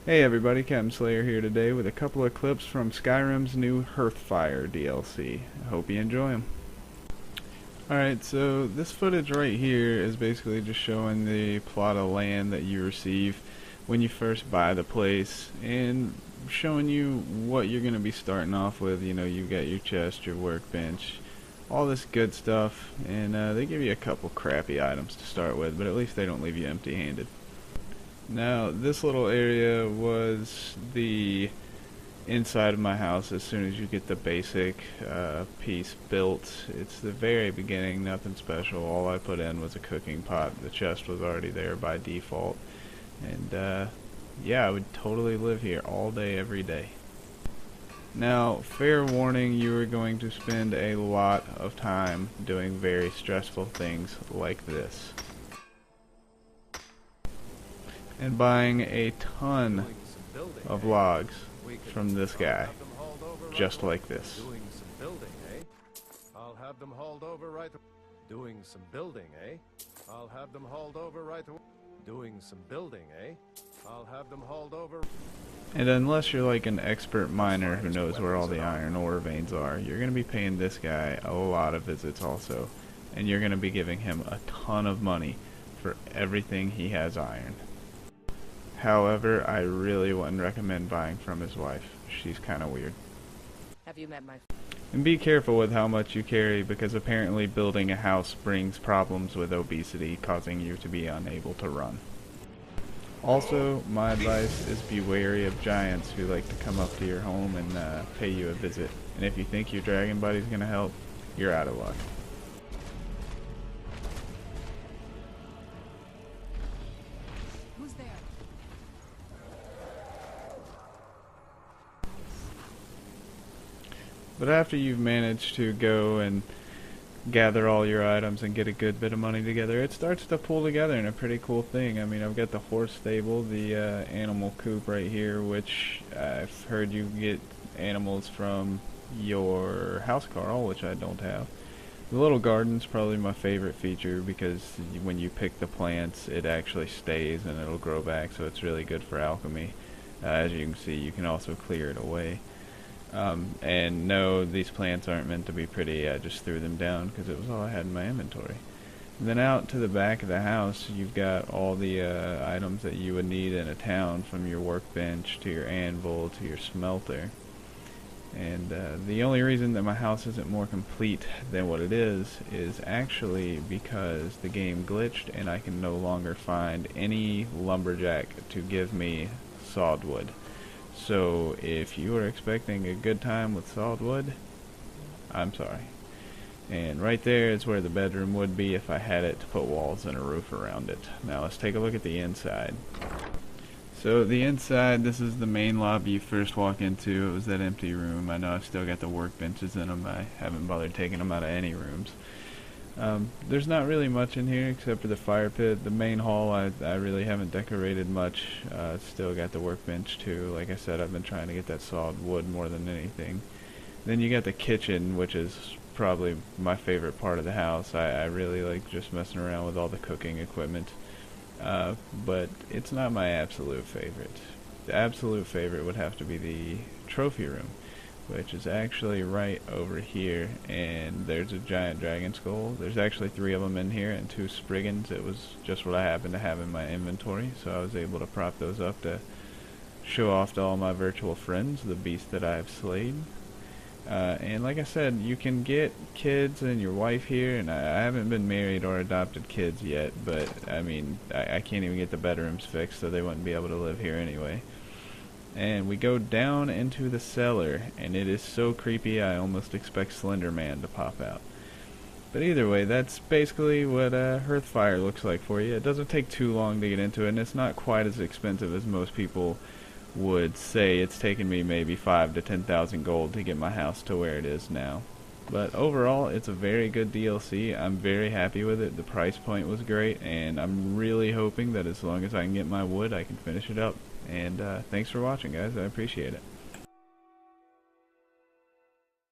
Hey everybody, Captain Slayer here today with a couple of clips from Skyrim's new Hearthfire DLC. I hope you enjoy them. Alright, so this footage right here is basically just showing the plot of land that you receive when you first buy the place and showing you what you're going to be starting off with. You know, you've got your chest, your workbench, all this good stuff, and they give you a couple crappy items to start with, but at least they don't leave you empty-handed. Now, this little area was the inside of my house as soon as you get the basic piece built. It's the very beginning, nothing special. All I put in was a cooking pot. The chest was already there by default. And yeah, I would totally live here all day, every day. Now, fair warning, you are going to spend a lot of time doing very stressful things like this. And buying a ton of logs from this guy, just like this. Doing some building, eh? I'll have them hauled over right. Doing some building, eh? I'll have them hauled over right. Doing some building, eh? I'll have them hauled over. And unless you're like an expert miner who knows where all the iron ore veins are, you're going to be paying this guy a lot of visits also. And you're going to be giving him a ton of money for everything he has iron. However, I really wouldn't recommend buying from his wife. She's kind of weird. Have you met my... And be careful with how much you carry, because apparently building a house brings problems with obesity, causing you to be unable to run. Also, my advice is be wary of giants who like to come up to your home and pay you a visit. And if you think your dragon buddy's going to help, you're out of luck. Who's there? But after you've managed to go and gather all your items and get a good bit of money together, it starts to pull together in a pretty cool thing. I mean, I've got the horse stable, the animal coop right here, which I've heard you get animals from your house, Carl, which I don't have. The little garden's probably my favorite feature because when you pick the plants, it actually stays and it'll grow back, so it's really good for alchemy. As you can see, you can also clear it away. And no, these plants aren't meant to be pretty. I just threw them down because it was all I had in my inventory. And then out to the back of the house, you've got all the items that you would need in a town, from your workbench to your anvil to your smelter. And the only reason that my house isn't more complete than what it is actually because the game glitched and I can no longer find any lumberjack to give me sawed wood. So if you are expecting a good time with sawed wood, I'm sorry. And right there is where the bedroom would be if I had it to put walls and a roof around it. Now let's take a look at the inside. So the inside, this is the main lobby you first walk into. It was that empty room. I know I've still got the workbenches in them. I haven't bothered taking them out of any rooms. There's not really much in here except for the fire pit. The main hall I really haven't decorated much. Still got the workbench too. Like I said, I've been trying to get that sawed wood more than anything. Then you got the kitchen, which is probably my favorite part of the house. I really like just messing around with all the cooking equipment. But it's not my absolute favorite. The absolute favorite would have to be the trophy room, which is actually right over here, and there's a giant dragon skull. There's actually 3 of them in here and 2 spriggans. It was just what I happened to have in my inventory, so I was able to prop those up to show off to all my virtual friends the beast that I have slayed. And like I said, you can get kids and your wife here, and I haven't been married or adopted kids yet, but I mean, I can't even get the bedrooms fixed, so they wouldn't be able to live here anyway. And we go down into the cellar, and it is so creepy I almost expect Slender Man to pop out. But either way, that's basically what Hearthfire looks like for you. It doesn't take too long to get into it, and it's not quite as expensive as most people would say. It's taken me maybe 5 to 10,000 gold to get my house to where it is now. But overall, it's a very good DLC. I'm very happy with it. The price point was great, and I'm really hoping that as long as I can get my wood, I can finish it up. And thanks for watching, guys. I appreciate it.